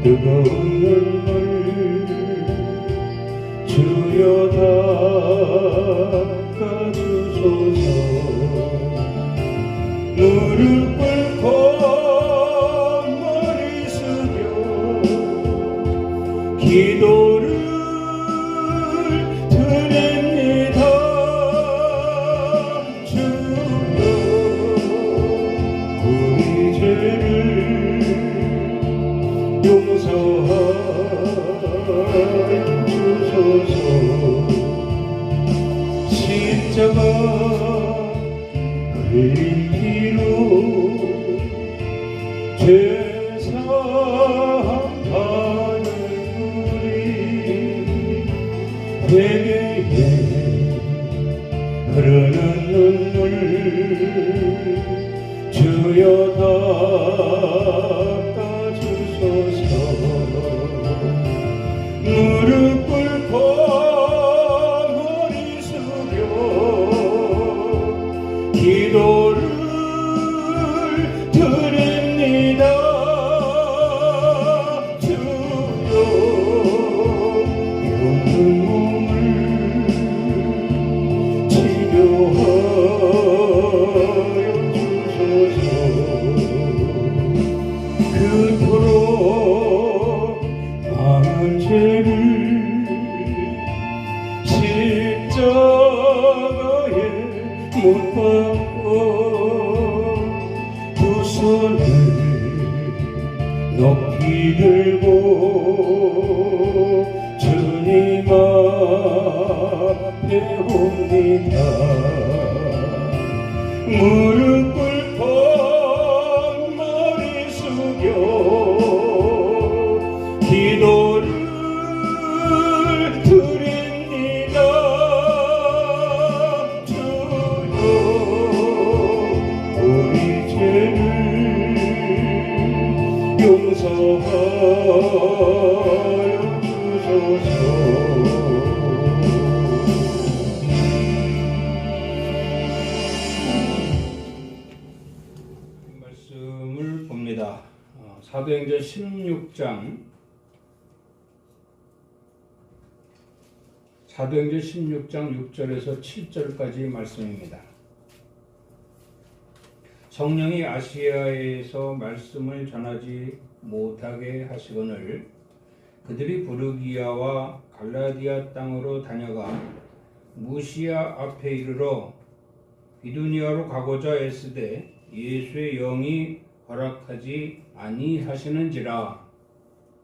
뜨거운 눈물 주여 닦아주소서. 무릎 꿇고 머리 숙여 기도를 드립니다. 주여 우리 죄를 용서하여 주소서. 십자가 흘리기로 죄사함받는 우리 회개에 흐르는 눈물 주여 닦아주소서. 무릎 꿇고 머리 숙여 기도를 드립니다. 주여 병든 몸을 치료하여 주소서. 그토록 많은 죄를 십자가에 못 박고 두 손을 높이 들고 주님 앞에 옵니다. 무릎 꿇고 머리 숙여 기도를 드립니다. 주여 우리 죄를 용서하여 주소서. 말씀을 봅니다. 사도행전 16장 6절에서 7절까지 말씀입니다. 성령이 아시아에서 말씀을 전하지 못하게 하시거늘 그들이 부르기아와 갈라디아 땅으로 다녀가 무시아 앞에 이르러 비두니아로 가고자 애쓰되 예수의 영이 허락하지 아니하시는지라.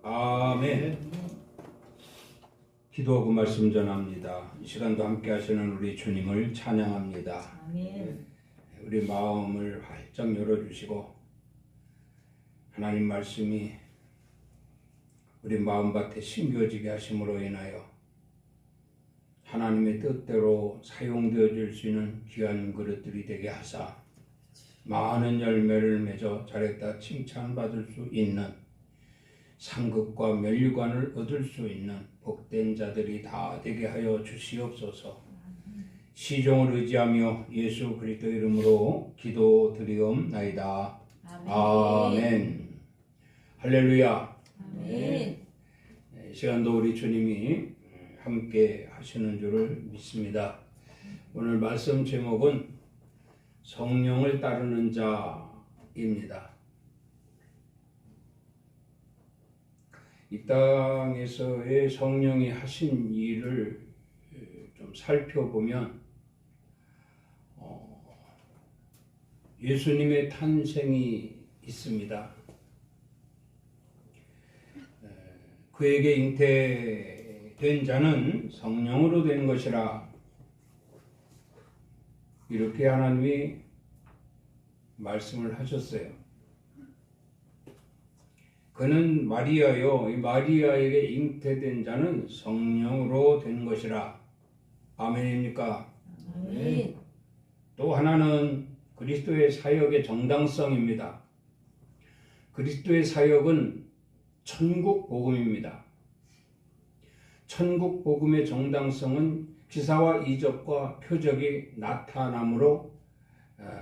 아멘. 기도하고 말씀 전합니다. 이 시간도 함께 하시는 우리 주님을 찬양합니다. 아멘. 우리 마음을 활짝 열어주시고 하나님 말씀이 우리 마음밭에 심겨지게 하심으로 인하여 하나님의 뜻대로 사용되어질 수 있는 귀한 그릇들이 되게 하사 많은 열매를 맺어 잘했다 칭찬받을 수 있는 상급과 멸관을 얻을 수 있는 복된 자들이 다 되게 하여 주시옵소서. 시종을 의지하며 예수 그리스도 이름으로 기도드리옵나이다. 아멘. 할렐루야. 아멘. 이 시간도 우리 주님이 함께 하시는 줄을 믿습니다. 오늘 말씀 제목은 성령을 따르는 자입니다. 이 땅에서의 성령이 하신 일을 좀 살펴보면 예수님의 탄생이 있습니다. 그에게 잉태된 자는 성령으로 된 것이라 이렇게 하나님이 말씀을 하셨어요. 그는 마리아요, 이 마리아에게 잉태된 자는 성령으로 된 것이라. 아멘입니까? 아멘. 또 하나는 그리스도의 사역의 정당성입니다. 그리스도의 사역은 천국 복음입니다. 천국 복음의 정당성은 기사와 이적과 표적이 나타남으로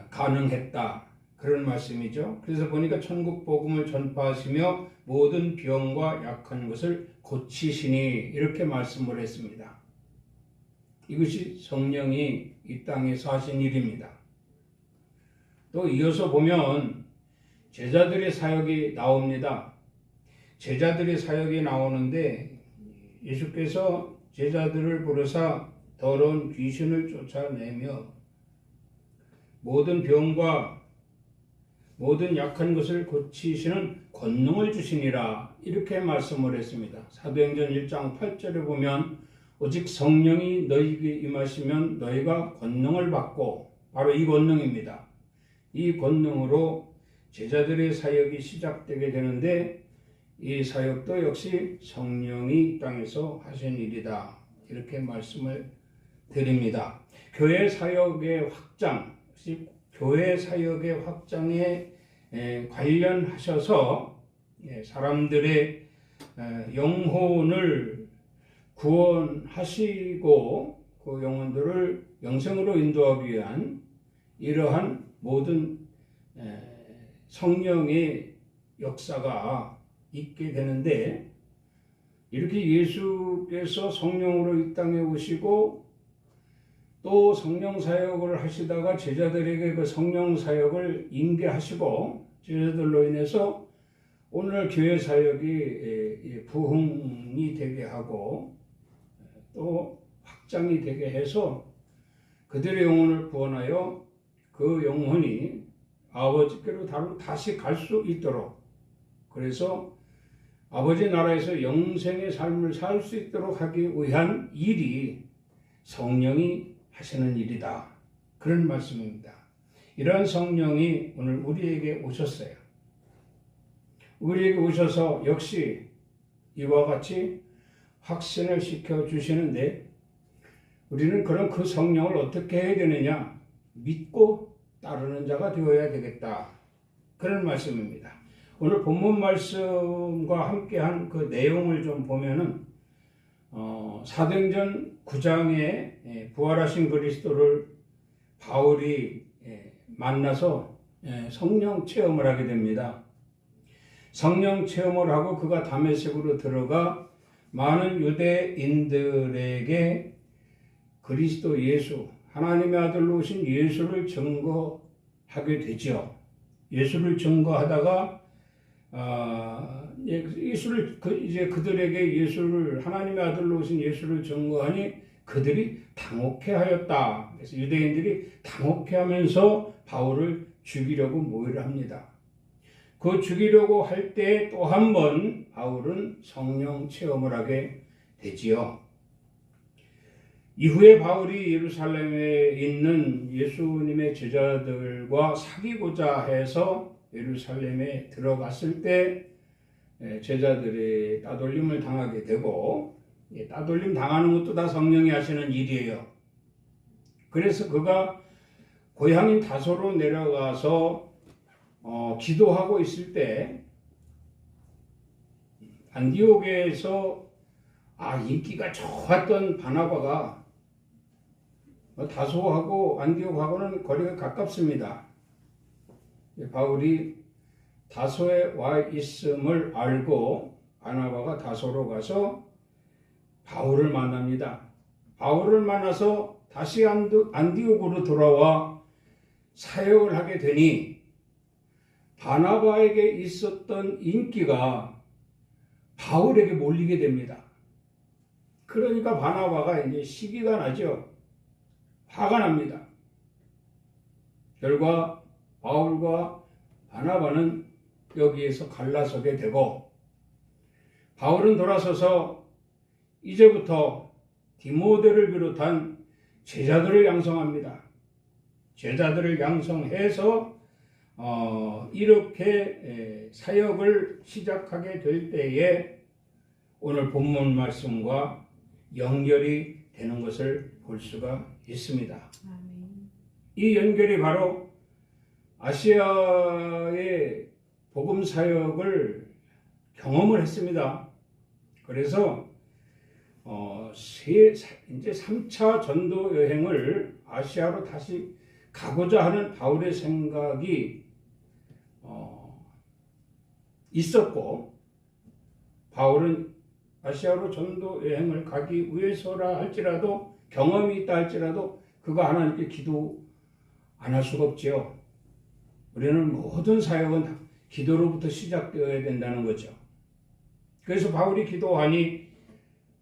가능했다. 그런 말씀이죠. 그래서 보니까 천국 복음을 전파하시며 모든 병과 약한 것을 고치시니 이렇게 말씀을 했습니다. 이것이 성령이 이 땅에서 하신 일입니다. 또 이어서 보면 제자들의 사역이 나옵니다. 제자들의 사역이 나오는데 예수께서 제자들을 부르사 더러운 귀신을 쫓아내며 모든 병과 모든 약한 것을 고치시는 권능을 주시니라 이렇게 말씀을 했습니다. 사도행전 1장 8절에 보면 오직 성령이 너희에게 임하시면 너희가 권능을 받고 바로 이 권능입니다. 이 권능으로 제자들의 사역이 시작되게 되는데 이 사역도 역시 성령이 이 땅에서 하신 일이다. 이렇게 말씀을 드립니다. 교회 사역의 확장, 교회 사역의 확장에 관련하셔서 사람들의 영혼을 구원하시고 그 영혼들을 영생으로 인도하기 위한 이러한 모든 성령의 역사가 있게 되는데 이렇게 예수께서 성령으로 이 땅에 오시고 또 성령 사역을 하시다가 제자들에게 그 성령 사역을 임계하시고 제자들로 인해서 오늘 교회 사역이 부흥이 되게 하고 또 확장이 되게 해서 그들의 영혼을 구원하여 그 영혼이 아버지께로 다시 갈 수 있도록 그래서 아버지 나라에서 영생의 삶을 살 수 있도록 하기 위한 일이 성령이 하시는 일이다. 그런 말씀입니다. 이러한 성령이 오늘 우리에게 오셨어요. 우리에게 오셔서 역시 이와 같이 확신을 시켜주시는데 우리는 그럼 그 성령을 어떻게 해야 되느냐? 믿고 따르는 자가 되어야 되겠다. 그런 말씀입니다. 오늘 본문 말씀과 함께한 그 내용을 좀 보면은 사도행전 9장에 부활하신 그리스도를 바울이 만나서 성령 체험을 하게 됩니다. 성령 체험을 하고 그가 다메섹으로 들어가 많은 유대인들에게 그리스도 예수, 하나님의 아들로 오신 예수를 증거하게 되죠. 예수를 증거하다가 이제 그들에게 예수를 하나님의 아들로 오신 예수를 증거하니 그들이 당혹해하였다. 그래서 유대인들이 당혹해하면서 바울을 죽이려고 모의를 합니다. 그 죽이려고 할 때 또 한 번 바울은 성령 체험을 하게 되지요. 이후에 바울이 예루살렘에 있는 예수님의 제자들과 사귀고자 해서 예루살렘에 들어갔을 때 제자들이 따돌림을 당하게 되고 따돌림 당하는 것도 다 성령이 하시는 일이에요. 그래서 그가 고향인 다소로 내려가서 기도하고 있을 때 안디옥에서 인기가 좋았던 바나바가 다소하고 안디옥하고는 거리가 가깝습니다. 바울이 다소에 와 있음을 알고 바나바가 다소로 가서 바울을 만납니다. 바울을 만나서 다시 안디옥으로 돌아와 사역을 하게 되니 바나바에게 있었던 인기가 바울에게 몰리게 됩니다. 그러니까 바나바가 이제 시기가 나죠. 화가 납니다. 결과 바울과 바나바는 여기에서 갈라서게 되고 바울은 돌아서서 이제부터 디모데를 비롯한 제자들을 양성합니다. 제자들을 양성해서 이렇게 사역을 시작하게 될 때에 오늘 본문 말씀과 연결이 되는 것을 볼 수가 있습니다. 아멘. 이 연결이 바로 아시아의 복음 사역을 경험을 했습니다. 그래서 이제 3차 전도 여행을 아시아로 다시 가고자 하는 바울의 생각이 있었고 바울은 아시아로 전도 여행을 가기 위해서라 할지라도 경험이 있다 할지라도 그가 하나님께 기도 안 할 수가 없지요. 우리는 모든 사역은 기도로부터 시작되어야 된다는 거죠. 그래서 바울이 기도하니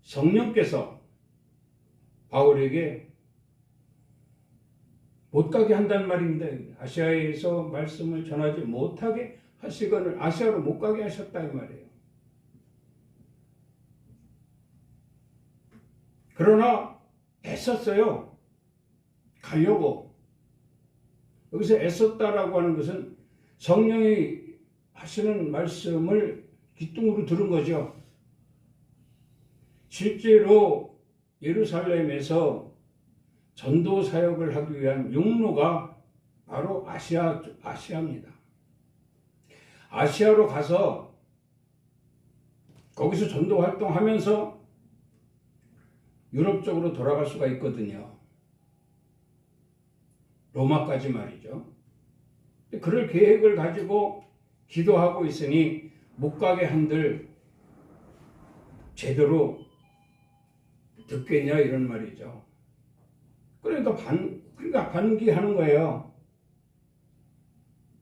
성령께서 바울에게 못 가게 한다는 말입니다. 아시아에서 말씀을 전하지 못하게 하시거늘 아시아로 못 가게 하셨다 이 말이에요. 그러나 애썼어요. 가려고. 여기서 애썼다라고 하는 것은 성령이 하시는 말씀을 귀뚱으로 들은 거죠. 실제로 예루살렘에서 전도 사역을 하기 위한 육로가 바로 아시아입니다. 아시아로 가서 거기서 전도 활동하면서 유럽 쪽으로 돌아갈 수가 있거든요. 로마까지 말이죠. 그럴 계획을 가지고 기도하고 있으니 못 가게 한들 제대로 듣겠냐 이런 말이죠. 그러니까 반기하는 거예요.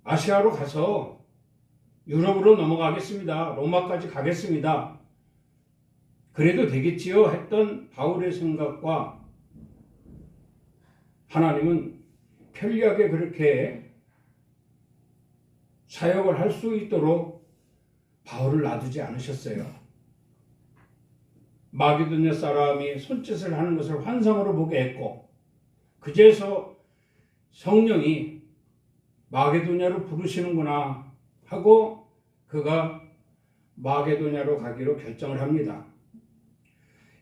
아시아로 가서 유럽으로 넘어가겠습니다. 로마까지 가겠습니다. 그래도 되겠지요 했던 바울의 생각과 하나님은 편리하게 그렇게 사역을 할 수 있도록 바울을 놔두지 않으셨어요. 마게도냐 사람이 손짓을 하는 것을 환상으로 보게 했고 그제서 성령이 마게도냐로 부르시는구나 하고 그가 마게도냐로 가기로 결정을 합니다.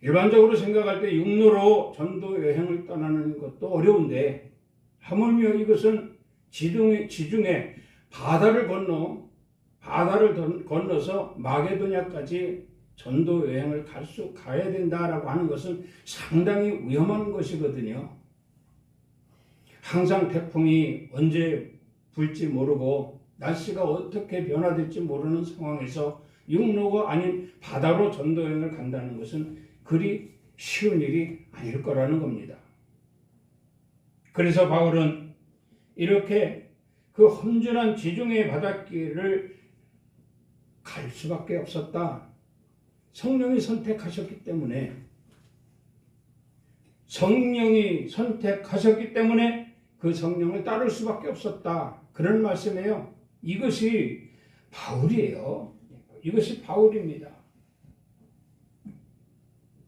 일반적으로 생각할 때 육로로 전도 여행을 떠나는 것도 어려운데 하물며 이것은 지중해 바다를 건너서 마게도냐까지 전도 여행을 가야 된다라고 하는 것은 상당히 위험한 것이거든요. 항상 태풍이 언제 불지 모르고 날씨가 어떻게 변화될지 모르는 상황에서 육로가 아닌 바다로 전도 여행을 간다는 것은 그리 쉬운 일이 아닐 거라는 겁니다. 그래서 바울은 이렇게 그 험준한 지중해 바닷길을 갈 수밖에 없었다. 성령이 선택하셨기 때문에 그 성령을 따를 수밖에 없었다. 그런 말씀이에요. 이것이 바울이에요. 이것이 바울입니다.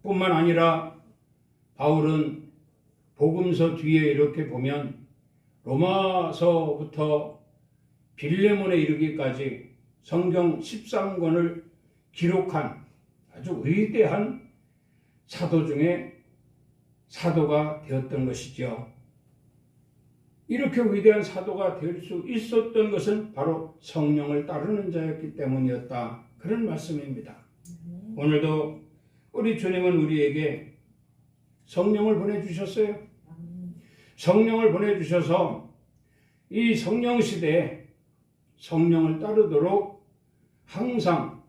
뿐만 아니라 바울은 복음서 뒤에 이렇게 보면 로마서부터 빌레몬에 이르기까지 성경 13권을 기록한 아주 위대한 사도 중에 사도가 되었던 것이죠. 이렇게 위대한 사도가 될 수 있었던 것은 바로 성령을 따르는 자였기 때문이었다. 그런 말씀입니다. 오늘도 우리 주님은 우리에게 성령을 보내주셨어요. 성령을 보내주셔서 이 성령 시대에 성령을 따르도록 항상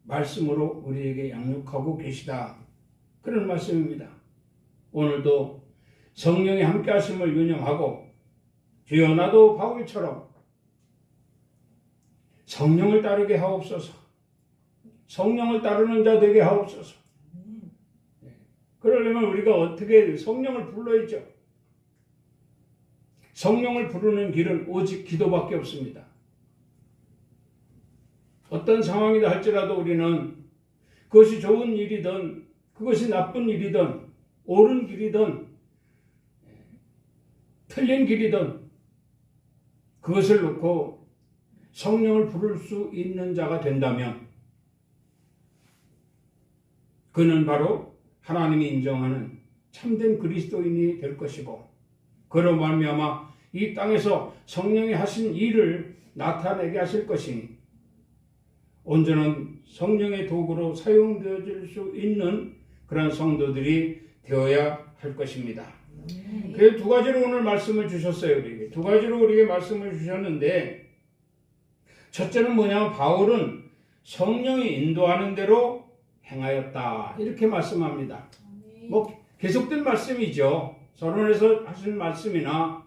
말씀으로 우리에게 양육하고 계시다. 그런 말씀입니다. 오늘도 성령이 함께 하심을 유념하고 주여 나도 바울처럼 성령을 따르게 하옵소서. 성령을 따르는 자 되게 하옵소서. 그러려면 우리가 어떻게 성령을 불러야죠? 성령을 부르는 길은 오직 기도밖에 없습니다. 어떤 상황이다 할지라도 우리는 그것이 좋은 일이든 그것이 나쁜 일이든 옳은 길이든 틀린 길이든 그것을 놓고 성령을 부를 수 있는 자가 된다면 그는 바로 하나님이 인정하는 참된 그리스도인이 될 것이고 그로 말미암아 이 땅에서 성령이 하신 일을 나타내게 하실 것이니 온전한 성령의 도구로 사용되어질 수 있는 그런 성도들이 되어야 할 것입니다. 그래서 두 가지로 오늘 말씀을 주셨어요. 우리에게. 두 가지로 우리에게 말씀을 주셨는데 첫째는 뭐냐면 바울은 성령이 인도하는 대로 행하였다. 이렇게 말씀합니다. 뭐 계속된 말씀이죠. 서론에서 하신 말씀이나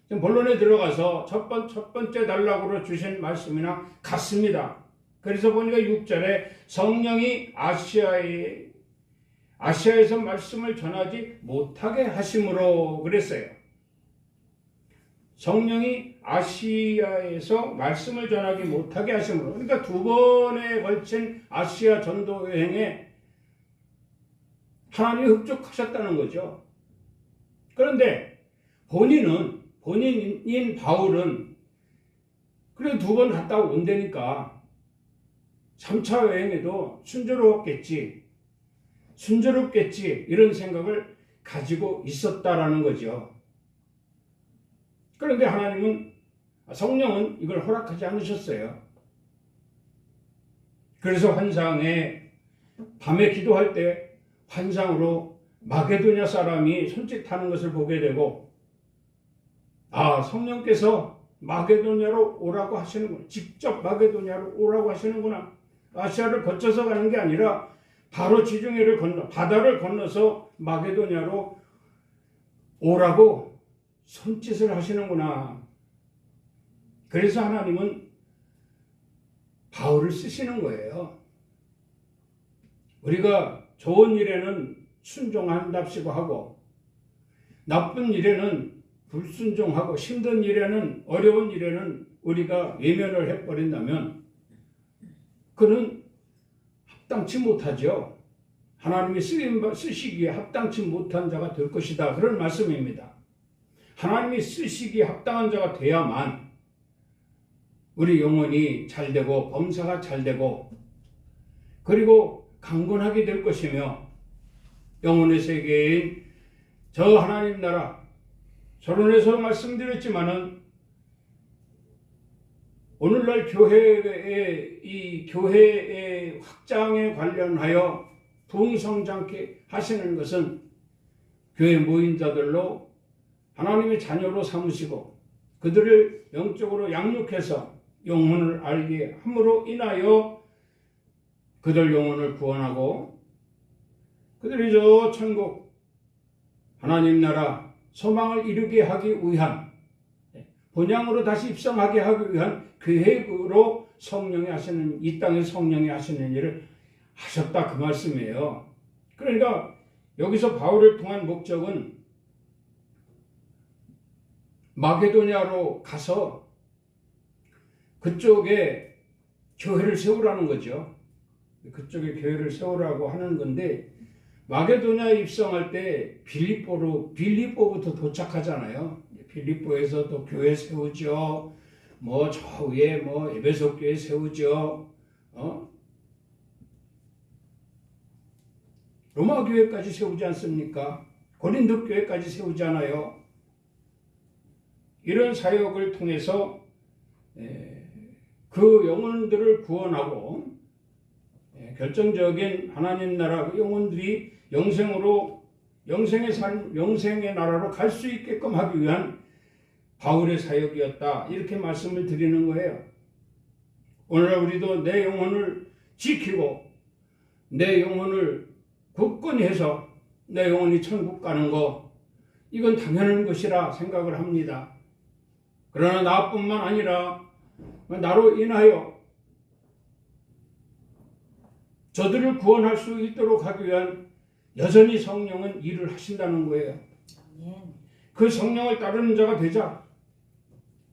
본론에 들어가서 첫 번째 단락으로 주신 말씀이나 같습니다. 그래서 보니까 6절에 성령이 아시아에서 말씀을 전하지 못하게 하심으로 그랬어요. 성령이 아시아에서 말씀을 전하지 못하게 하심으로. 그러니까 두 번에 걸친 아시아 전도 여행에 하나님이 흡족하셨다는 거죠. 그런데 본인인 바울은 그래 두 번 갔다 온다니까 3차 여행에도 순조롭겠지 이런 생각을 가지고 있었다라는 거죠. 그런데 성령은 이걸 허락하지 않으셨어요. 그래서 환상에 밤에 기도할 때 환상으로 마게도냐 사람이 손짓하는 것을 보게 되고 성령께서 마게도냐로 오라고 하시는구나. 직접 마게도냐로 오라고 하시는구나. 아시아를 거쳐서 가는 게 아니라 바로 지중해를 바다를 건너서 마게도냐로 오라고 손짓을 하시는구나. 그래서 하나님은 바울을 쓰시는 거예요. 우리가 좋은 일에는 순종한답시고 하고 나쁜 일에는 불순종하고 힘든 일에는 어려운 일에는 우리가 외면을 해버린다면 그는 합당치 못하죠. 하나님이 쓰시기에 합당치 못한 자가 될 것이다. 그런 말씀입니다. 하나님이 쓰시기에 합당한 자가 돼야만 우리 영혼이 잘되고 범사가 잘되고 그리고 강건하게 될 것이며 영혼의 세계인 저 하나님 나라 서론에서 말씀드렸지만은 오늘날 교회의 확장에 관련하여 부흥성장케 하시는 것은 교회 모인 자들로 하나님의 자녀로 삼으시고 그들을 영적으로 양육해서 영혼을 알게 함으로 인하여 그들 영혼을 구원하고 그들이 저 천국 하나님 나라 소망을 이루게 하기 위한 본향으로 다시 입성하게 하기 위한 계획으로 이 땅에 성령이 하시는 일을 하셨다 그 말씀이에요. 그러니까 여기서 바울을 통한 목적은 마게도냐로 가서 그쪽에 교회를 세우라는 거죠. 그쪽에 교회를 세우라고 하는 건데 마게도냐에 입성할 때 빌립보부터 도착하잖아요. 빌립보에서 또 교회 세우죠. 저 위에 에베소 교회 세우죠. 로마 교회까지 세우지 않습니까? 고린도 교회까지 세우잖아요. 이런 사역을 통해서 그 영혼들을 구원하고 결정적인 하나님 나라 그 영혼들이 영생의 나라로 갈 수 있게끔 하기 위한 바울의 사역이었다. 이렇게 말씀을 드리는 거예요. 오늘날 우리도 내 영혼을 지키고 내 영혼을 굳건히 해서 내 영혼이 천국 가는 거 이건 당연한 것이라 생각을 합니다. 그러나 나뿐만 아니라 나로 인하여 저들을 구원할 수 있도록 하기 위한 여전히 성령은 일을 하신다는 거예요. 그 성령을 따르는 자가 되자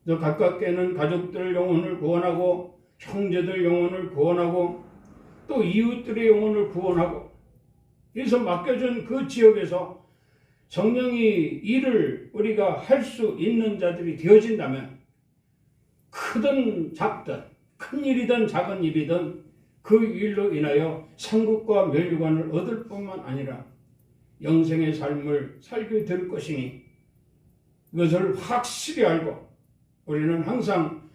저 가깝게는 가족들 영혼을 구원하고 형제들 영혼을 구원하고 또 이웃들의 영혼을 구원하고 그래서 맡겨준 그 지역에서 성령이 일을 우리가 할 수 있는 자들이 되어진다면 크든 작든 큰 일이든 작은 일이든 그 일로 인하여 천국과 멸류관을 얻을 뿐만 아니라 영생의 삶을 살게 될 것이니 이것을 확실히 알고 우리는 항상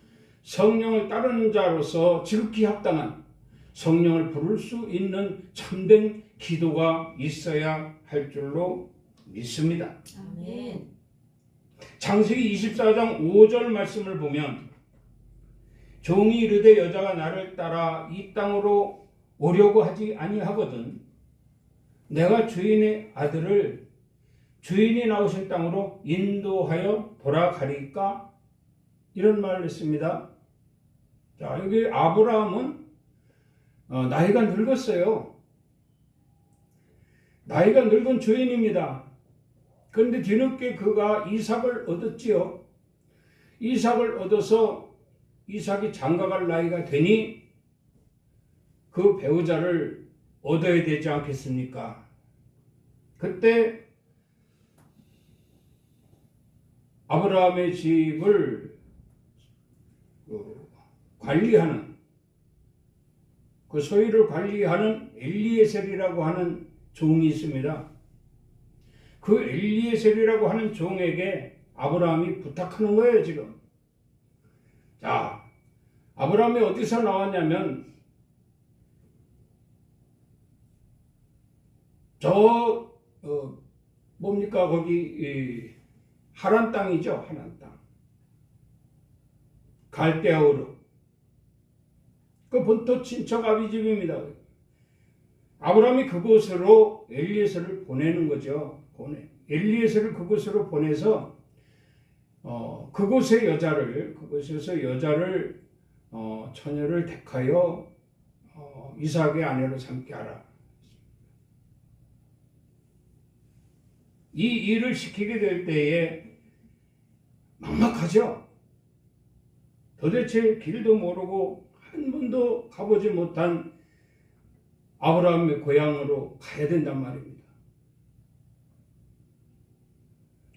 성령을 따르는 자로서 지극히 합당한 성령을 부를 수 있는 참된 기도가 있어야 할 줄로 믿습니다. 아멘. 창세기 24장 5절 말씀을 보면 종이 이르되 여자가 나를 따라 이 땅으로 오려고 하지 아니하거든 내가 주인의 아들을 주인이 나오신 땅으로 인도하여 돌아가리까? 이런 말을 했습니다. 자, 여기 아브라함은 나이가 늙었어요. 나이가 늙은 주인입니다. 그런데 뒤늦게 그가 이삭을 얻었지요. 이삭을 얻어서 이삭이 장가갈 나이가 되니 그 배우자를 얻어야 되지 않겠습니까? 그때 아브라함의 집을 관리하는 그 소유를 관리하는 엘리에셀이라고 하는 종이 있습니다. 그 엘리에셀이라고 하는 종에게 아브라함이 부탁하는 거예요, 지금. 자, 아브라함이 어디서 나왔냐면 뭡니까 거기 하란 땅이죠, 하란 땅. 갈대아우르. 그 본토 친척 아비집입니다. 아브라함이 그곳으로 엘리에셀을 보내는 거죠. 엘리에셀을 그곳으로 보내서 그곳에서 여자를 처녀를 택하여 이삭의 아내로 삼게 하라. 이 일을 시키게 될 때에 막막하죠. 도대체 길도 모르고 한 번도 가보지 못한 아브라함의 고향으로 가야 된단 말입니다.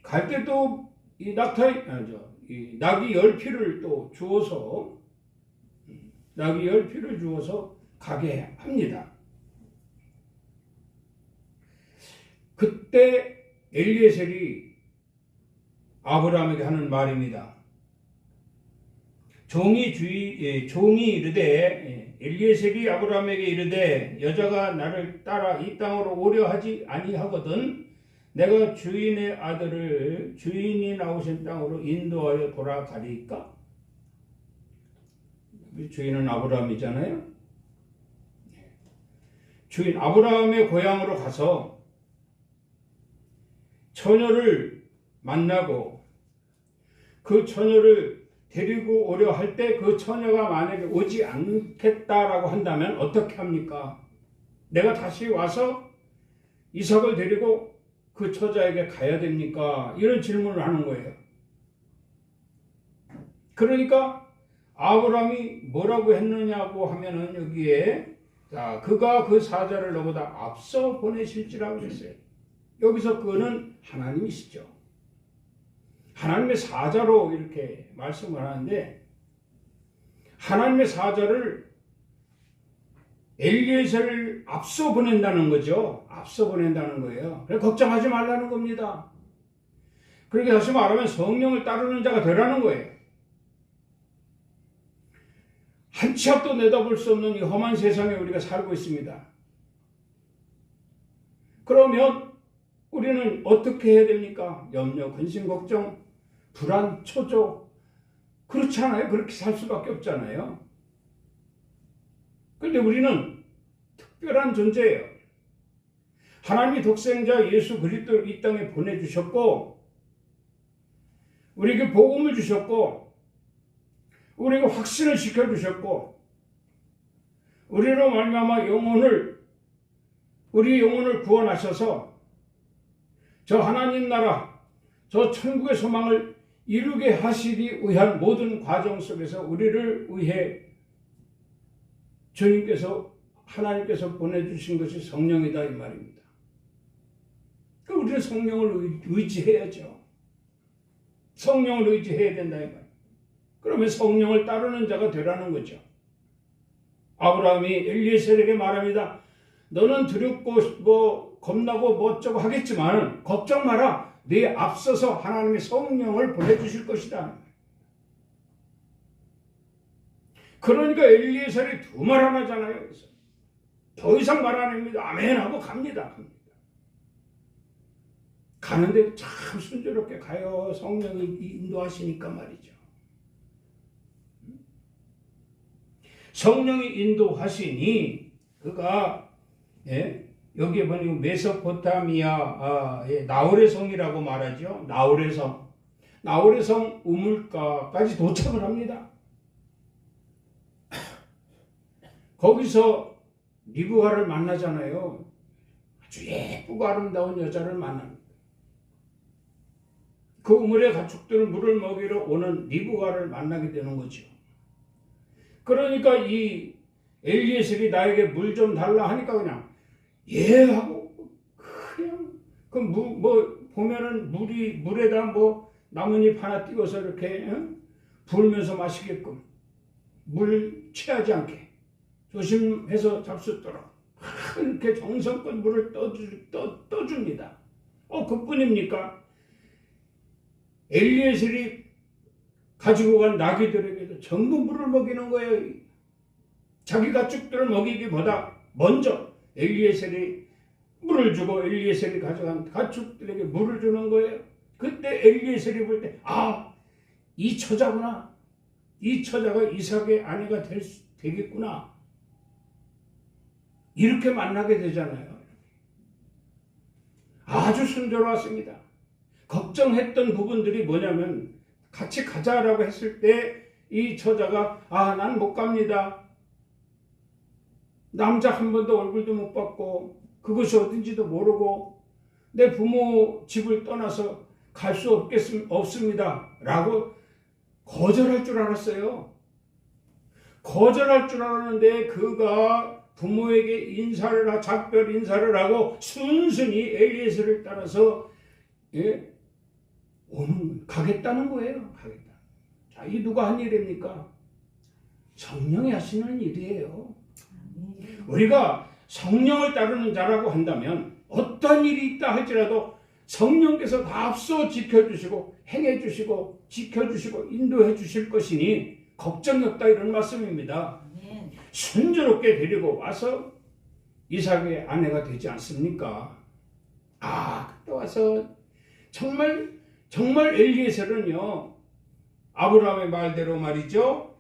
갈 때도 이 낙이 10피를 또 주어서 가게 합니다. 그때 엘리에셀이 아브라함에게 하는 말입니다. 종이 이르되 엘리에셀이 아브라함에게 이르되 여자가 나를 따라 이 땅으로 오려 하지 아니하거든 내가 주인의 아들을 주인이 나오신 땅으로 인도하여 돌아가리까? 주인은 아브라함이잖아요. 주인 아브라함의 고향으로 가서 처녀를 만나고 그 처녀를 데리고 오려 할 때 그 처녀가 만약에 오지 않겠다라고 한다면 어떻게 합니까? 내가 다시 와서 이삭을 데리고 그 처자에게 가야 됩니까? 이런 질문을 하는 거예요. 그러니까 아브라함이 뭐라고 했느냐고 하면은 여기에 그가 그 사자를 너보다 앞서 보내실지라고 했어요. 여기서 그는 하나님이시죠. 하나님의 사자로 이렇게 말씀을 하는데 하나님의 사자를 엘리에셀을 앞서 보낸다는 거죠. 앞서 보낸다는 거예요. 그래서 걱정하지 말라는 겁니다. 그렇게 다시 말하면 성령을 따르는 자가 되라는 거예요. 한 치 앞도 내다볼 수 없는 이 험한 세상에 우리가 살고 있습니다. 그러면 우리는 어떻게 해야 됩니까? 염려, 근심, 걱정, 불안, 초조. 그렇지 않아요? 그렇게 살 수밖에 없잖아요. 그런데 우리는 특별한 존재예요. 하나님이 독생자 예수 그리스도를 이 땅에 보내주셨고 우리에게 복음을 주셨고 우리에게 확신을 시켜주셨고 우리로 말미암아 우리 영혼을 구원하셔서 저 하나님 나라 저 천국의 소망을 이루게 하시기 위한 모든 과정 속에서 우리를 위해 하나님께서 보내주신 것이 성령이다 이 말입니다. 그럼 우리는 성령을 의지해야죠. 성령을 의지해야 된다 이 말입니다. 그러면 성령을 따르는 자가 되라는 거죠. 아브라함이 엘리에셀에게 말합니다. 너는 두렵고 겁나고 어쩌고 하겠지만 걱정 마라. 네 앞서서 하나님의 성령을 보내주실 것이다. 그러니까 엘리에셀이 두 말 안 하잖아요. 그래서 더 이상 말 안 합니다. 아멘 하고 갑니다. 가는데 참 순조롭게 가요. 성령이 인도하시니까 말이죠. 성령이 인도하시니 그가 여기에 보니까 메소포타미아의 나홀의 성이라고 말하죠. 나홀의 성. 나홀의 성 우물가까지 도착을 합니다. 거기서 리브가를 만나잖아요. 아주 예쁘고 아름다운 여자를 만납니다. 그 우물의 가축들은 물을 먹이러 오는 리브가를 만나게 되는 거죠. 그러니까 이 엘리에셀이 나에게 물 좀 달라 하니까 그냥 예 하고 그냥 그 보면은 물에다 나뭇잎 하나 띄워서 이렇게 부으면서 마시게끔 물 취하지 않게 조심해서 잡숫도록 이렇게 정성껏 물을 떠줍니다. 그뿐입니까? 엘리에셀이 가지고 간 나귀들에게도 전부 물을 먹이는 거예요. 자기 가축들을 먹이기보다 먼저 엘리에셀이 물을 주고 엘리에셀이 가져간 가축들에게 물을 주는 거예요. 그때 엘리에셀이 볼 때 이 처자구나. 이 처자가 이삭의 아내가 되겠구나. 이렇게 만나게 되잖아요. 아주 순조로웠습니다. 걱정했던 부분들이 뭐냐면 같이 가자라고 했을 때 이 처자가 난 못 갑니다. 남자 한 번도 얼굴도 못 봤고 그것이 어딘지도 모르고 내 부모 집을 떠나서 갈 수 없습니다. 라고 거절할 줄 알았어요. 거절할 줄 알았는데 그가 부모에게 작별 인사를 하고 순순히 엘리에셀을 따라서 가겠다는 거예요. 가겠다. 자, 이 누가 한 일입니까? 성령이 하시는 일이에요. 우리가 성령을 따르는 자라고 한다면 어떤 일이 있다 할지라도 성령께서 다 앞서 지켜주시고 행해주시고 지켜주시고 인도해 주실 것이니 걱정이 없다 이런 말씀입니다. 순조롭게 데리고 와서 이삭의 아내가 되지 않습니까? 그때 와서 정말 엘리에셀은요 아브라함의 말대로 말이죠.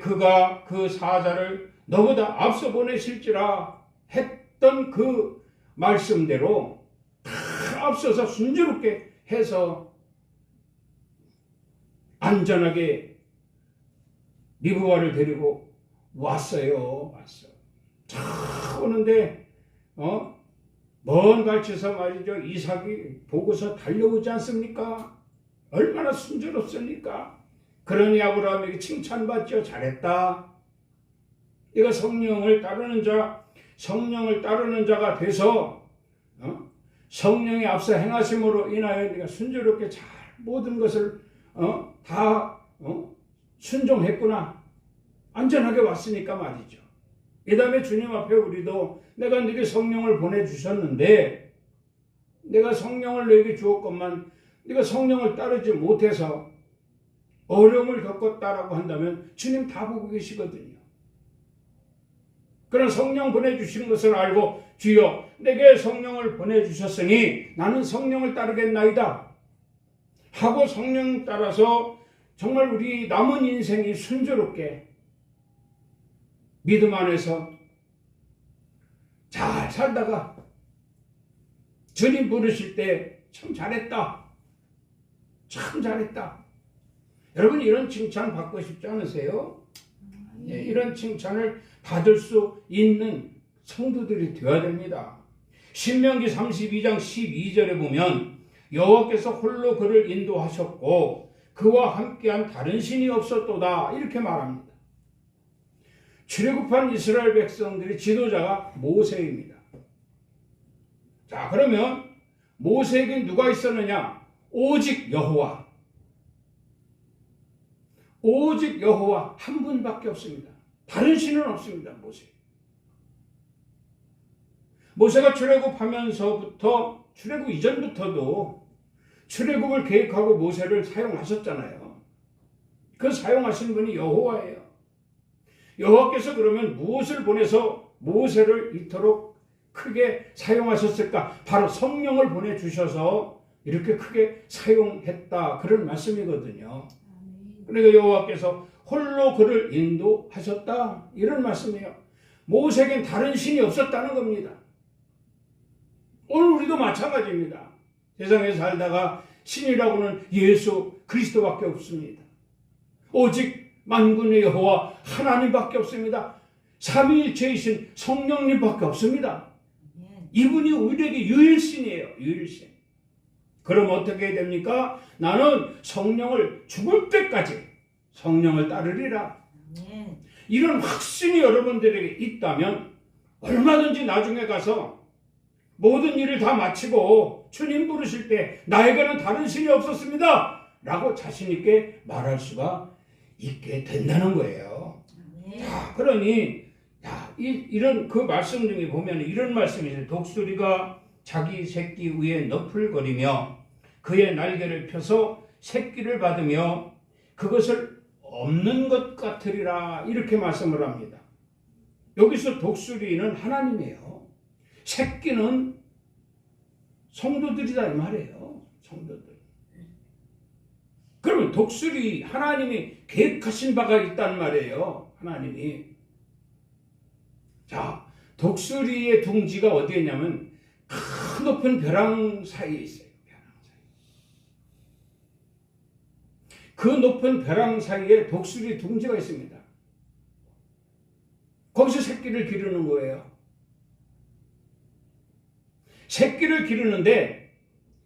그가 그 사자를 너보다 앞서 보내실지라 했던 그 말씀대로 다 앞서서 순조롭게 해서 안전하게 리브가를 데리고 왔어요. 차 오는데 먼 발치에서 말이죠. 이삭이 보고서 달려오지 않습니까? 얼마나 순조롭습니까? 그러니 아브라함에게 칭찬받죠. 잘했다. 네가 성령을 따르는 자가 돼서 성령이 앞서 행하심으로 인하여 네가 순조롭게 잘 모든 것을 다 순종했구나. 안전하게 왔으니까 말이죠. 이 다음에 주님 앞에 우리도 내가 네게 성령을 보내주셨는데 내가 성령을 너에게 주었건만 네가 성령을 따르지 못해서 어려움을 겪었다라고 한다면 주님 다 보고 계시거든요. 그런 성령 보내주신 것을 알고 주여 내게 성령을 보내주셨으니 나는 성령을 따르겠나이다 하고 성령 따라서 정말 우리 남은 인생이 순조롭게 믿음 안에서 잘 살다가 주님 부르실 때 참 잘했다. 참 잘했다. 여러분 이런 칭찬 받고 싶지 않으세요? 이런 칭찬을 받을 수 있는 성도들이 되어야 됩니다. 신명기 32장 12절에 보면 여호와께서 홀로 그를 인도하셨고 그와 함께한 다른 신이 없었도다 이렇게 말합니다. 출애굽한 이스라엘 백성들의 지도자가 모세입니다. 자, 그러면 모세에게 누가 있었느냐? 오직 여호와. 오직 여호와 한 분밖에 없습니다. 다른 신은 없습니다. 모세가 출애굽하면서부터 출애굽 이전부터도 출애굽을 계획하고 모세를 사용하셨잖아요. 그 사용하신 분이 여호와예요. 여호와께서 그러면 무엇을 보내서 모세를 이토록 크게 사용하셨을까? 바로 성령을 보내주셔서 이렇게 크게 사용했다. 그런 말씀이거든요. 그러니까 여호와께서 홀로 그를 인도하셨다. 이런 말씀이에요. 모세에겐 다른 신이 없었다는 겁니다. 오늘 우리도 마찬가지입니다. 세상에 살다가 신이라고는 예수 그리스도밖에 없습니다. 오직 만군의 여호와 하나님밖에 없습니다. 삼위일체이신 성령님밖에 없습니다. 이분이 우리에게 유일신이에요. 유일신. 그럼 어떻게 됩니까? 나는 성령을 죽을 때까지 성령을 따르리라. 이런 확신이 여러분들에게 있다면 얼마든지 나중에 가서 모든 일을 다 마치고 주님 부르실 때 나에게는 다른 신이 없었습니다 라고 자신 있게 말할 수가 있게 된다는 거예요. 자, 그러니 이런 그 말씀 중에 보면 이런 말씀이 있어요. 독수리가 자기 새끼 위에 너풀거리며 그의 날개를 펴서 새끼를 받으며 그것을 없는 것 같으리라. 이렇게 말씀을 합니다. 여기서 독수리는 하나님이에요. 새끼는 성도들이다 이 말이에요. 성도들. 그러면 독수리 하나님이 계획하신 바가 있단 말이에요. 하나님이. 자, 독수리의 둥지가 어디에 있냐면 큰 높은 벼랑 사이에 있어요. 벼랑 사이. 그 높은 벼랑 사이에 독수리 둥지가 있습니다. 거기서 새끼를 기르는 거예요. 새끼를 기르는데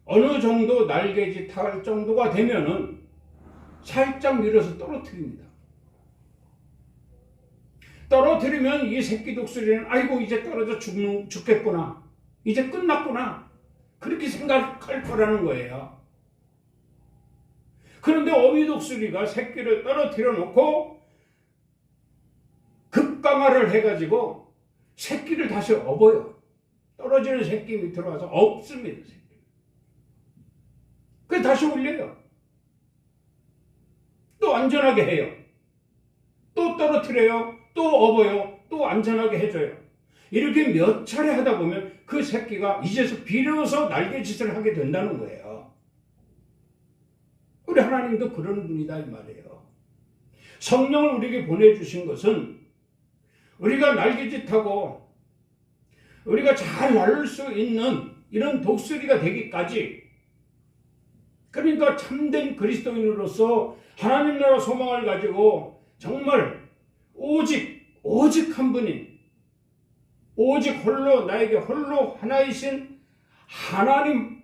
어느 정도 날개짓 할 정도가 되면은 살짝 밀어서 떨어뜨립니다. 떨어뜨리면 이 새끼 독수리는 아이고 이제 떨어져 죽겠구나. 이제 끝났구나. 그렇게 생각할 거라는 거예요. 그런데 어미 독수리가 새끼를 떨어뜨려 놓고 급강화를 해가지고 새끼를 다시 업어요. 떨어지는 새끼 밑으로 와서 업습니다. 새끼. 그래서 다시 올려요. 또 안전하게 해요. 또 떨어뜨려요. 또 업어요. 또 안전하게 해줘요. 이렇게 몇 차례 하다 보면 그 새끼가 이제서 비로소 날개짓을 하게 된다는 거예요. 우리 하나님도 그런 분이다 이 말이에요. 성령을 우리에게 보내주신 것은 우리가 날개짓하고 우리가 잘 날을 수 있는 이런 독수리가 되기까지, 그러니까 참된 그리스도인으로서 하나님 나라 소망을 가지고 정말 오직 한 분인, 오직 홀로 나에게 홀로 하나이신 하나님,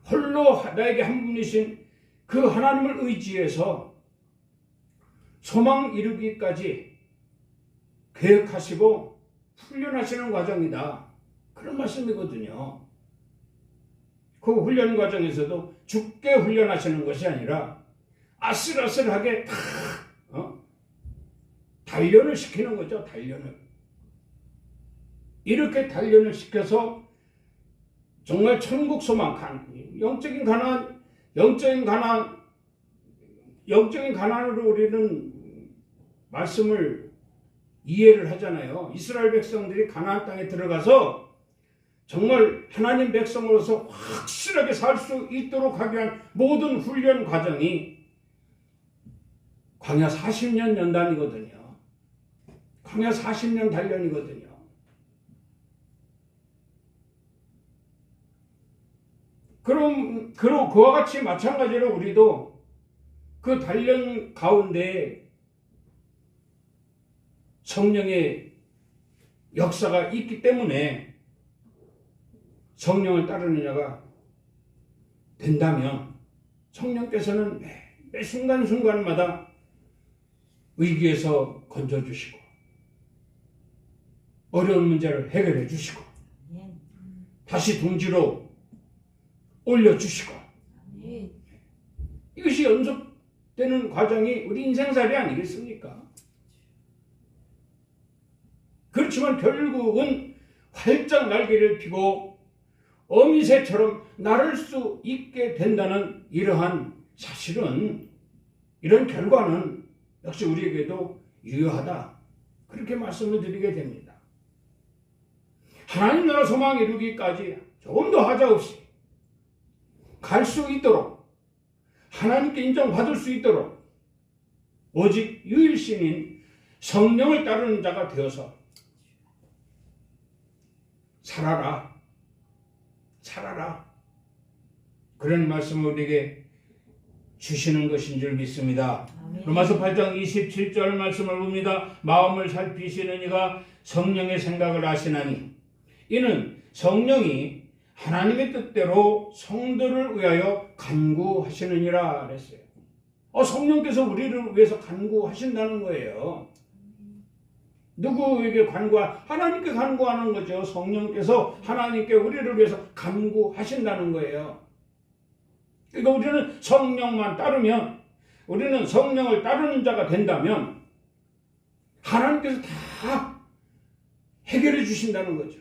홀로 나에게 한 분이신 그 하나님을 의지해서 소망 이루기까지 계획하시고 훈련하시는 과정이다. 그런 말씀이거든요. 그 훈련 과정에서도 죽게 훈련하시는 것이 아니라 아슬아슬하게 단련을 시키는 거죠. 단련을. 이렇게 단련을 시켜서 정말 천국 소망, 영적인 가난으로 우리는 말씀을 이해를 하잖아요. 이스라엘 백성들이 가나안 땅에 들어가서 정말 하나님 백성으로서 확실하게 살 수 있도록 하기 위한 모든 훈련 과정이 광야 40년 연단이거든요. 광야 40년 단련이거든요. 그럼 그와 같이 마찬가지로 우리도 그 단련 가운데 성령의 역사가 있기 때문에 성령을 따르는 자가 된다면 성령께서는 매 순간순간마다 위기에서 건져주시고 어려운 문제를 해결해 주시고 다시 둥지로 올려주시고 이것이 연속되는 과정이 우리 인생살이 아니겠습니까? 그렇지만 결국은 활짝 날개를 펴고 어미새처럼 날을 수 있게 된다는 이러한 사실은, 이런 결과는 역시 우리에게도 유효하다. 그렇게 말씀을 드리게 됩니다. 하나님 나라 소망 이루기까지 조금 더 하자 없이 갈 수 있도록, 하나님께 인정받을 수 있도록 오직 유일신인 성령을 따르는 자가 되어서 살아라. 그런 말씀을 우리에게 주시는 것인 줄 믿습니다. 아멘. 로마서 8장 27절 말씀을 봅니다. 마음을 살피시는 이가 성령의 생각을 아시나니 이는 성령이 하나님의 뜻대로 성도를 위하여 간구하시느니라 그랬어요. 성령께서 우리를 위해서 간구하신다는 거예요. 누구에게 하나님께 간구하는 거죠. 성령께서 하나님께 우리를 위해서 간구하신다는 거예요. 그러니까 우리는 성령만 따르면, 우리는 성령을 따르는 자가 된다면 하나님께서 다 해결해 주신다는 거죠.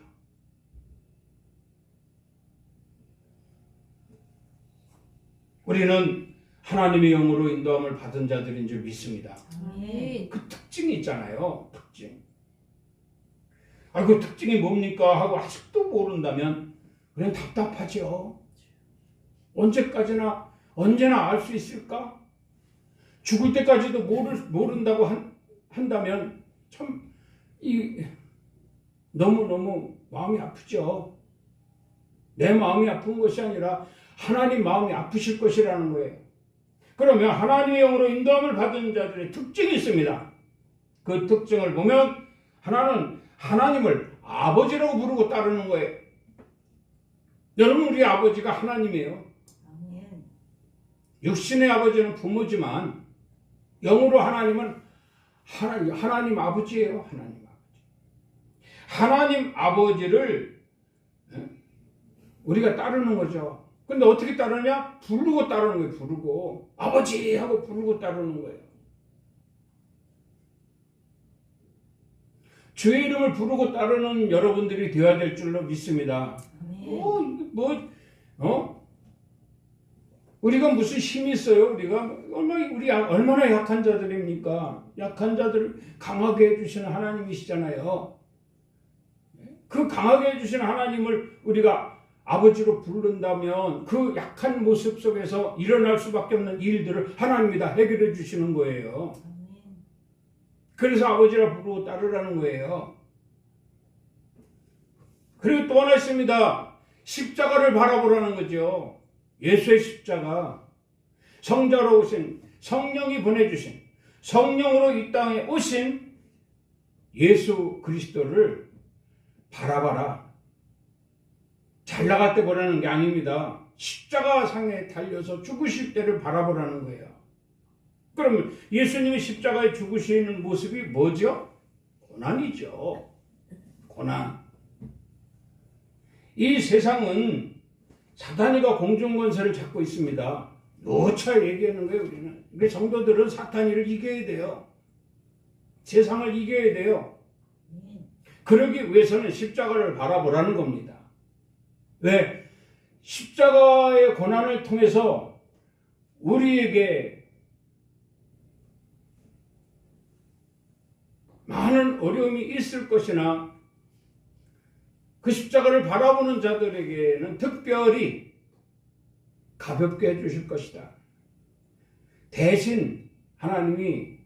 우리는 하나님의 영으로 인도함을 받은 자들인 줄 믿습니다. 아멘. 그 특징이 있잖아요. 특징. 그 특징이 뭡니까? 하고 아직도 모른다면 그냥 답답하죠. 언제나 알 수 있을까? 죽을 때까지도 모른다고 한다면 참 너무너무 마음이 아프죠. 내 마음이 아픈 것이 아니라 하나님 마음이 아프실 것이라는 거예요. 그러면 하나님의 영으로 인도함을 받은 자들의 특징이 있습니다. 그 특징을 보면 하나는 하나님을 아버지라고 부르고 따르는 거예요. 여러분, 우리 아버지가 하나님이에요. 아멘. 육신의 아버지는 부모지만 영으로 하나님은 하나님 아버지예요. 하나님 아버지를 우리가 따르는 거죠. 근데 어떻게 따르냐? 부르고 따르는 거예요. 부르고 아버지 하고 부르고 따르는 거예요. 주의 이름을 부르고 따르는 여러분들이 되어야 될 줄로 믿습니다. 아멘. 우리가 무슨 힘이 있어요? 우리가 얼마나 약한 자들입니까? 약한 자들을 강하게 해주시는 하나님이시잖아요. 그 강하게 해주시는 하나님을 우리가 아버지로 부른다면 그 약한 모습 속에서 일어날 수밖에 없는 일들을 하나님이 다 해결해 주시는 거예요. 아멘. 그래서 아버지라 부르고 따르라는 거예요. 그리고 또 하나 있습니다. 십자가를 바라보라는 거죠. 예수의 십자가. 성자로 오신, 성령이 보내주신, 성령으로 이 땅에 오신 예수 그리스도를 바라봐라. 잘 나갈 때 보라는 게 아닙니다. 십자가 상에 달려서 죽으실 때를 바라보라는 거예요. 그러면 예수님이 십자가에 죽으시는 모습이 뭐죠? 고난이죠. 고난. 이 세상은 사탄이가 공중권세를 잡고 있습니다. 누차 얘기하는 거예요, 우리는. 우리 성도들은 사탄이를 이겨야 돼요. 세상을 이겨야 돼요. 그러기 위해서는 십자가를 바라보라는 겁니다. 왜? 십자가의 고난을 통해서 우리에게 많은 어려움이 있을 것이나 그 십자가를 바라보는 자들에게는 특별히 가볍게 해주실 것이다. 대신 하나님이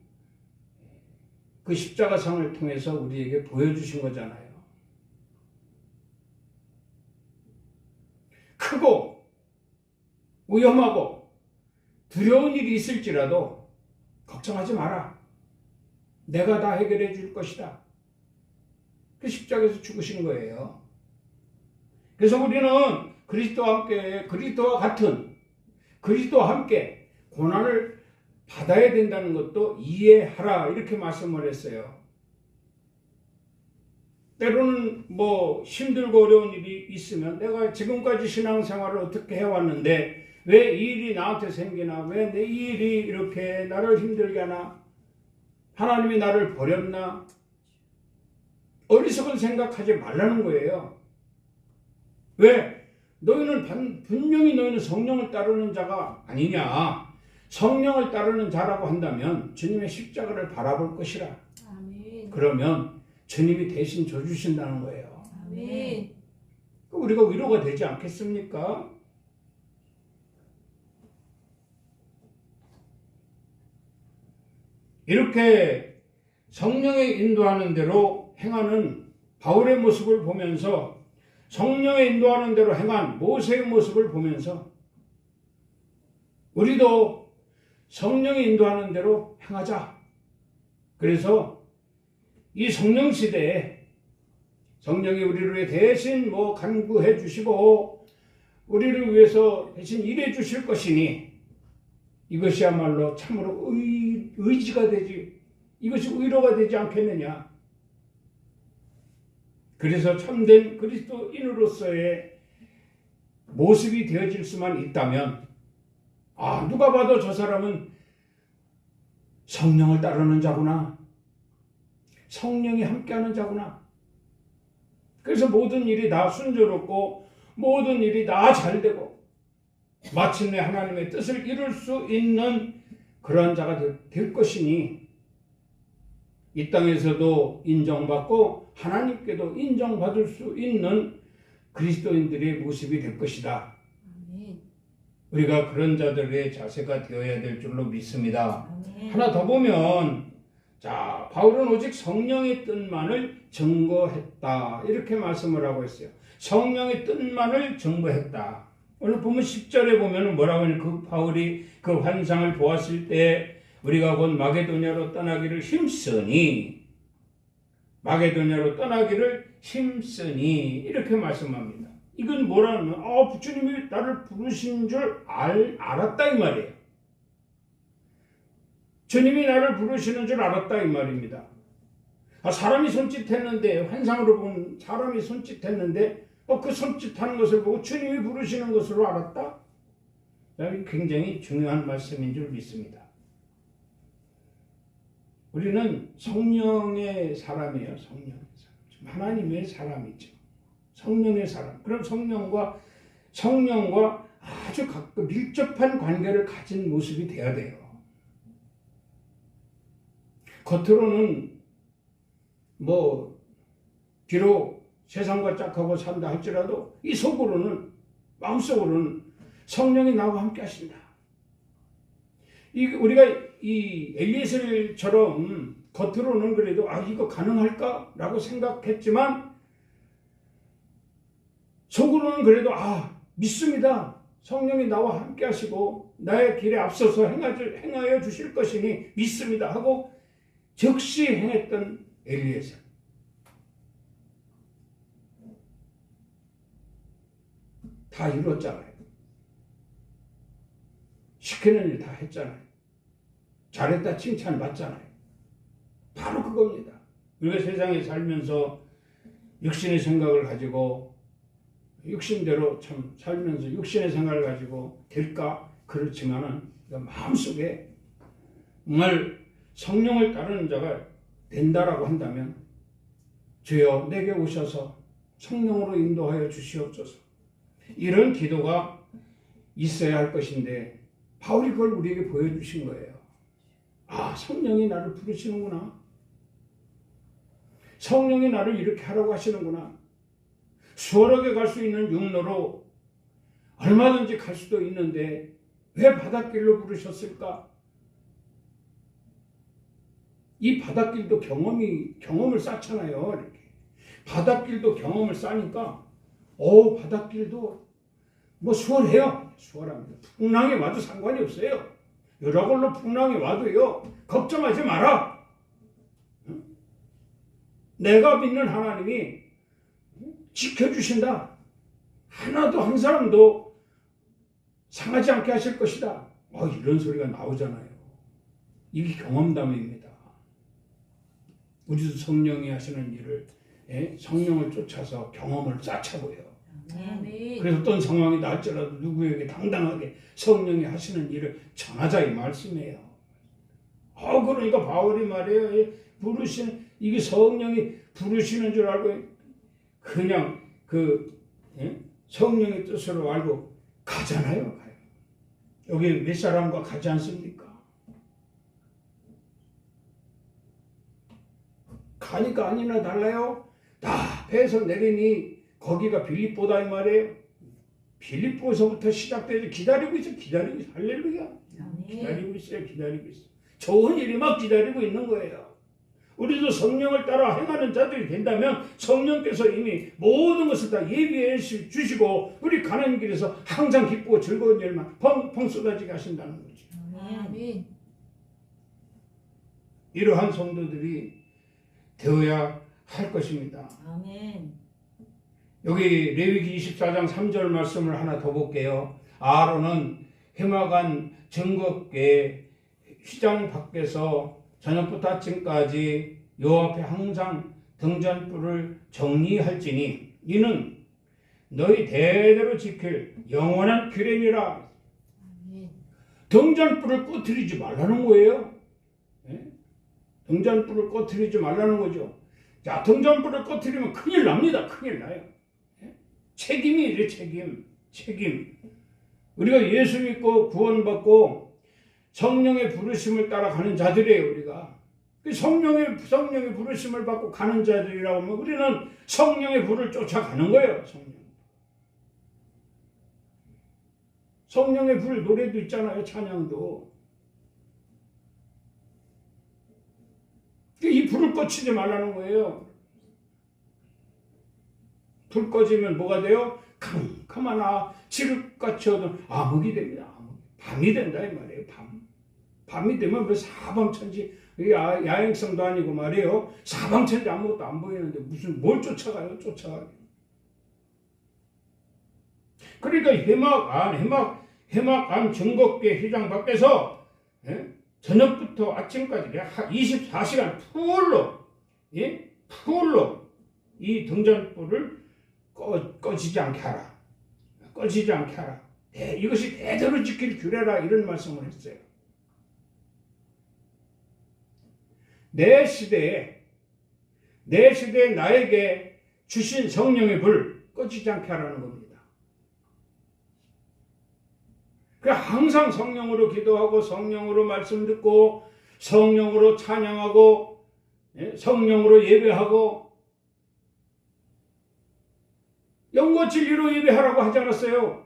그 십자가상을 통해서 우리에게 보여주신 거잖아요. 크고 위험하고 두려운 일이 있을지라도 걱정하지 마라. 내가 다 해결해 줄 것이다. 그 십자가에서 죽으신 거예요. 그래서 우리는 그리스도와 함께 고난을 받아야 된다는 것도 이해하라, 이렇게 말씀을 했어요. 때로는 힘들고 어려운 일이 있으면 내가 지금까지 신앙생활을 어떻게 해왔는데 왜 이 일이 나한테 생기나? 왜 내 이 일이 이렇게 나를 힘들게 하나? 하나님이 나를 버렸나? 어리석은 생각하지 말라는 거예요. 왜? 분명히 너희는 성령을 따르는 자가 아니냐. 성령을 따르는 자라고 한다면 주님의 십자가를 바라볼 것이라. 아멘. 그러면 주님이 대신 져주신다는 거예요. 아멘. 우리가 위로가 되지 않겠습니까? 이렇게 성령의 인도하는 대로 행하는 바울의 모습을 보면서 성령의 인도하는 대로 행한 모세의 모습을 보면서 우리도 성령의 인도하는 대로 행하자. 그래서 이 성령 시대에 성령이 우리를 위해 대신 간구해 주시고 우리를 위해서 대신 일해 주실 것이니 이것이야말로 참으로 의지가 되지, 이것이 의로가 되지 않겠느냐. 그래서 참된 그리스도인으로서의 모습이 되어질 수만 있다면, 누가 봐도 저 사람은 성령을 따르는 자구나, 성령이 함께하는 자구나. 그래서 모든 일이 다 순조롭고 모든 일이 다 잘되고 마침내 하나님의 뜻을 이룰 수 있는 그러한 자가 될 것이니 이 땅에서도 인정받고 하나님께도 인정받을 수 있는 그리스도인들의 모습이 될 것이다. 아멘. 우리가 그런 자들의 자세가 되어야 될 줄로 믿습니다. 아멘. 하나 더 보면, 자, 바울은 오직 성령의 뜻만을 증거했다, 이렇게 말씀을 하고 있어요. 성령의 뜻만을 증거했다. 오늘 보면 10절에 보면 뭐라고 하냐, 그 바울이 그 환상을 보았을 때 우리가 곧 마게도냐로 떠나기를 힘쓰니, 마게도냐로 떠나기를 힘쓰니, 이렇게 말씀합니다. 이건 뭐라면 주님이 나를 부르신 줄 알았다 이 말이에요. 주님이 나를 부르시는 줄 알았다 이 말입니다. 사람이 손짓했는데, 환상으로 본 사람이 손짓했는데 그 손짓하는 것을 보고 주님이 부르시는 것으로 알았다. 굉장히 중요한 말씀인 줄 믿습니다. 우리는 성령의 사람이에요. 성령의 사람. 하나님의 사람이죠. 성령의 사람. 그럼 성령과 아주 가까운 밀접한 관계를 가진 모습이 돼야 돼요. 겉으로는 비록 세상과 짝하고 산다 할지라도 이 속으로는, 마음속으로는 성령이 나와 함께 하신다. 우리가 이 엘리에셀처럼 겉으로는 그래도 이거 가능할까라고 생각했지만 속으로는 그래도 믿습니다. 성령이 나와 함께 하시고 나의 길에 앞서서 행하여 주실 것이니 믿습니다 하고 즉시 행했던 엘리에셀. 다 이뤘잖아요. 시키는 일 다 했잖아요. 잘했다 칭찬 받잖아요. 바로 그겁니다. 우리가 세상에 살면서 육신의 생각을 가지고 육신대로 참 살면서 육신의 생각을 가지고 될까? 그렇지만은 마음속에 정말 성령을 따르는 자가 된다라고 한다면 주여 내게 오셔서 성령으로 인도하여 주시옵소서. 이런 기도가 있어야 할 것인데 바울이 그걸 우리에게 보여주신 거예요. 성령이 나를 부르시는구나. 성령이 나를 이렇게 하라고 하시는구나. 수월하게 갈 수 있는 육로로 얼마든지 갈 수도 있는데 왜 바닷길로 부르셨을까? 이 바닷길도 경험을 쌓잖아요. 이렇게. 바닷길도 경험을 쌓으니까 바닷길도 수월해요. 수월합니다. 풍랑이 와도 상관이 없어요. 여러 걸로 풍랑이 와도요, 걱정하지 마라. 내가 믿는 하나님이 지켜주신다. 하나도 한 사람도 상하지 않게 하실 것이다. 이런 소리가 나오잖아요. 이게 경험담입니다. 우리도 성령이 하시는 일을, 성령을 쫓아서 경험을 쌓자고요. 아멘. 그래서 어떤 상황이 날지라도 누구에게 당당하게 성령이 하시는 일을 전하자 이 말씀이에요. 그러니까 바울이 말이에요. 이게 성령이 부르시는 줄 알고 그냥 성령의 뜻으로 알고 가잖아요. 가요. 여기 몇 사람과 가지 않습니까? 가니까 아니나 달라요. 다 배에서 내리니 거기가 빌립보다 이 말이에요. 빌립보서부터 시작되죠. 기다리고 있어. 할렐루야. 기다리고 있어요. 좋은 일이 막 기다리고 있는 거예요. 우리도 성령을 따라 행하는 자들이 된다면 성령께서 이미 모든 것을 다 예비해 주시고 우리 가는 길에서 항상 기쁘고 즐거운 일만 펑펑 쏟아지게 하신다는 거죠. 아멘. 이러한 성도들이 되어야 할 것입니다. 아멘. 여기 레위기 24장 3절 말씀을 하나 더 볼게요. 아론은 해마간 증거궤 휘장 밖에서 저녁부터 아침까지 여호와 앞에 항상 등잔불을 정리할지니 이는 너희 대대로 지킬 영원한 규례니라. 아멘. 등잔불을 꺼트리지 말라는 거예요. 예? 등잔불을 꺼트리지 말라는 거죠. 자, 등잔불을 꺼트리면 큰일 납니다. 큰일 나요. 예? 책임이 이래 책임. 우리가 예수 믿고 구원받고 성령의 부르심을 따라가는 자들이에요. 우리가 성령의 부르심을 받고 가는 자들이라고 하면 우리는 성령의 불을 쫓아가는 거예요. 성령의 불 노래도 있잖아요. 찬양도. 이 불을 꺼치지 말라는 거예요. 불 꺼지면 뭐가 돼요? 캄캄하나 칠흑같이 얻은 암흑이 됩니다. 밤이 된다 이 말이에요. 밤이 되면 그 사방천지 야행성도 아니고 말이에요. 사방천지 아무것도 안 보이는데 무슨 뭘 쫓아가요? 그러니까 해막 안 증거궤 휘장 밖에서 저녁부터 아침까지 24시간 풀로 이 등잔불을 꺼지지 않게 하라. 이것이 대대로 지킬 규례라 이런 말씀을 했어요. 내 시대에 나에게 주신 성령의 불 꺼지지 않게 하라는 겁니다. 그러니까 항상 성령으로 기도하고 성령으로 말씀 듣고 성령으로 찬양하고 성령으로 예배하고 영과 진리로 예배하라고 하지 않았어요.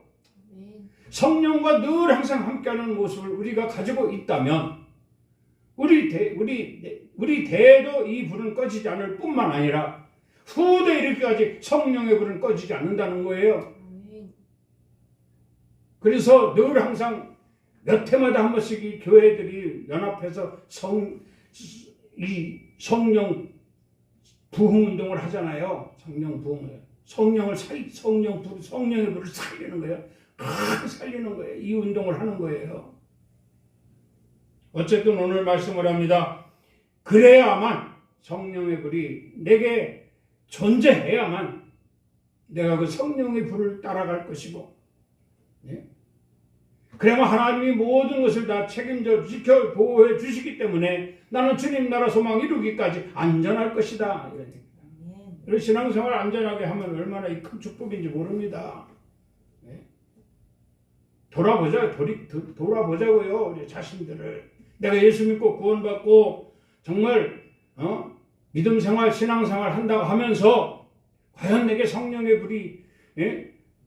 아멘. 성령과 늘 항상 함께하는 모습을 우리가 가지고 있다면 우리 대도 이 불은 꺼지지 않을 뿐만 아니라 후대 이렇게까지 성령의 불은 꺼지지 않는다는 거예요. 아멘. 그래서 늘 항상 몇 해마다 한 번씩 이 교회들이 연합해서 성령 부흥 운동을 하잖아요. 성령 부흥을. 성령의 불을 살리는 거예요. 살리는 거예요. 이 운동을 하는 거예요. 어쨌든 오늘 말씀을 합니다. 그래야만 성령의 불이 내게 존재해야만 내가 그 성령의 불을 따라갈 것이고, 그래야만 하나님이 모든 것을 다 책임져 지켜 보호해 주시기 때문에 나는 주님 나라 소망 이루기까지 안전할 것이다. 우리 신앙생활 안전하게 하면 얼마나 큰 축복인지 모릅니다. 돌아보자고요. 우리 자신들을. 내가 예수 믿고 구원받고 정말 믿음 생활, 신앙 생활 한다고 하면서 과연 내게 성령의 불이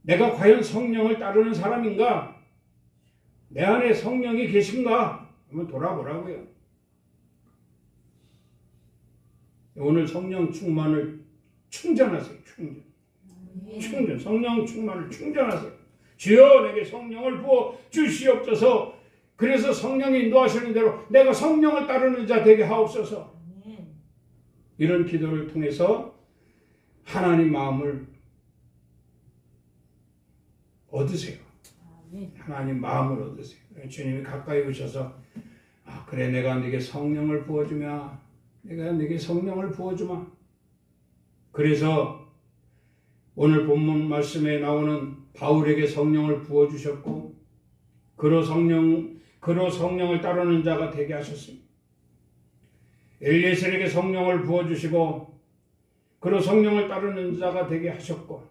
내가 과연 성령을 따르는 사람인가? 내 안에 성령이 계신가? 한번 돌아보라고요. 오늘 성령 충만을 충전하세요. 충전. 성령 충만을 충전하세요. 주여 내게 성령을 부어 주시옵소서. 그래서 성령이 인도하시는 대로 내가 성령을 따르는 자 되게 하옵소서. 이런 기도를 통해서 하나님 마음을 얻으세요. 하나님 마음을 얻으세요. 주님이 가까이 오셔서 그래 내가 네게 성령을 부어주마. 그래서 오늘 본문 말씀에 나오는 바울에게 성령을 부어주셨고 그로 성령을 따르는 자가 되게 하셨습니다. 엘리에셀에게 성령을 부어주시고 그로 성령을 따르는 자가 되게 하셨고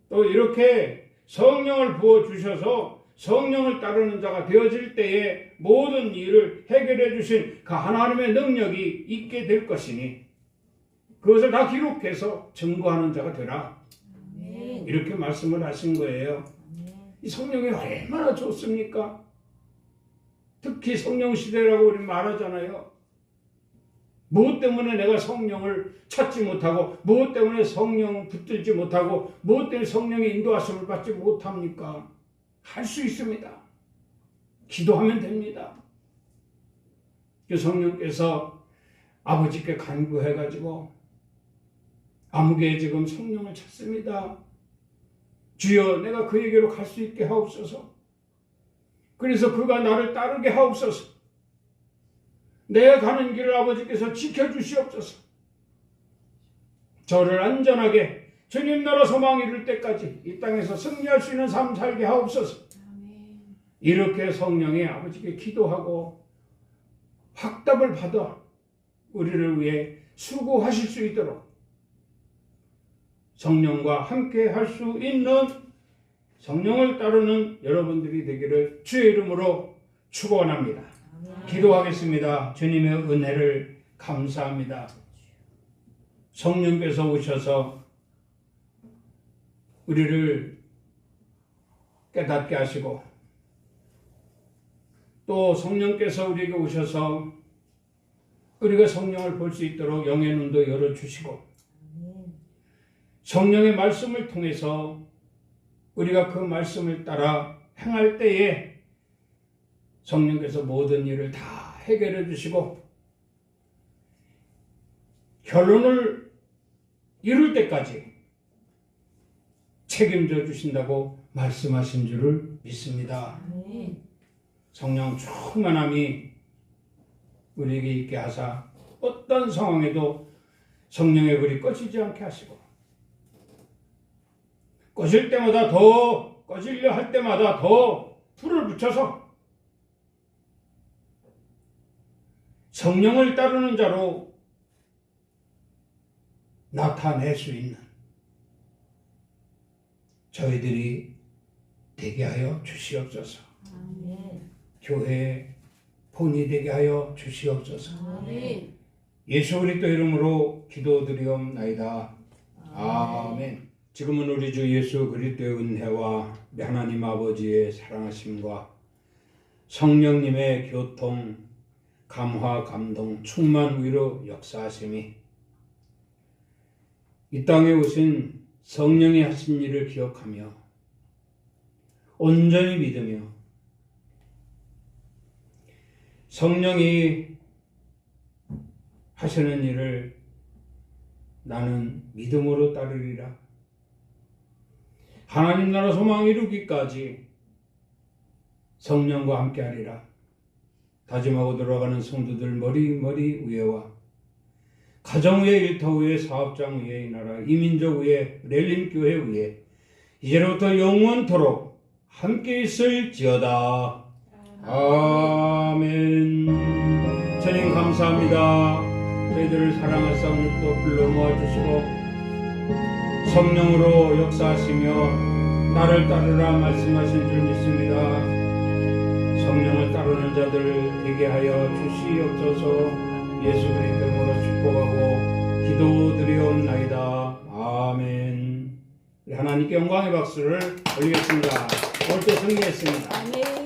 또 이렇게 성령을 부어주셔서 성령을 따르는 자가 되어질 때에 모든 일을 해결해 주신 그 하나님의 능력이 있게 될 것이니 그것을 다 기록해서 증거하는 자가 되라. 이렇게 말씀을 하신 거예요. 이 성령이 얼마나 좋습니까? 특히 성령 시대라고 우리 말하잖아요. 무엇 때문에 내가 성령을 찾지 못하고, 무엇 때문에 성령 붙들지 못하고, 무엇 때문에 성령의 인도하심을 받지 못합니까? 할 수 있습니다. 기도하면 됩니다. 그 성령께서 아버지께 간구해가지고 아무개 지금 성령을 찾습니다. 주여, 내가 그에게로 갈 수 있게 하옵소서. 그래서 그가 나를 따르게 하옵소서. 내가 가는 길을 아버지께서 지켜주시옵소서. 저를 안전하게 주님 나라 소망 이룰 때까지 이 땅에서 승리할 수 있는 삶 살게 하옵소서. 아멘. 이렇게 성령의 아버지께 기도하고 확답을 받아 우리를 위해 수고하실 수 있도록 성령과 함께 할 수 있는, 성령을 따르는 여러분들이 되기를 주의 이름으로 축원합니다. 기도하겠습니다. 주님의 은혜를 감사합니다. 성령께서 오셔서 우리를 깨닫게 하시고, 또 성령께서 우리에게 오셔서 우리가 성령을 볼 수 있도록 영의 눈도 열어주시고, 성령의 말씀을 통해서 우리가 그 말씀을 따라 행할 때에 성령께서 모든 일을 다 해결해 주시고 결론을 이룰 때까지 책임져 주신다고 말씀하신 줄을 믿습니다. 아멘. 성령 충만함이 우리에게 있게 하사 어떤 상황에도 성령의 불이 꺼지지 않게 하시고, 꺼질 때마다 더 꺼지려 할 때마다 더 불을 붙여서 성령을 따르는 자로 나타낼 수 있는 저희들이 되게 하여 주시옵소서. 아멘. 교회의 본이 되게 하여 주시옵소서. 아멘. 예수 그리스도 이름으로 기도드리옵나이다. 아멘. 지금은 우리 주 예수 그리스도의 은혜와 하나님 아버지의 사랑하심과 성령님의 교통, 감화, 감동, 충만, 위로 역사하심이 이 땅에 오신 성령이 하신 일을 기억하며 온전히 믿으며 성령이 하시는 일을 나는 믿음으로 따르리라. 하나님 나라 소망 이루기까지 성령과 함께하리라. 다짐하고 돌아가는 성도들 머리 위에와 가정 위에, 일터 위에, 사업장 위에, 이 나라 이민족 위에, 렐림교회 위에 이제로부터 영원토록 함께 있을지어다. 아멘. 주님 감사합니다. 저희들을 사랑하사 또 불러 모아주시고 성령으로 역사하시며 나를 따르라 말씀하신 줄 믿습니다. 성령을 따르는 자들 되게 하여 주시옵소서. 예수 그리스도 이름으로 축복하고 기도드리옵나이다. 아멘. 하나님께 영광의 박수를 올리겠습니다. 오늘도 승리했습니다. 아멘.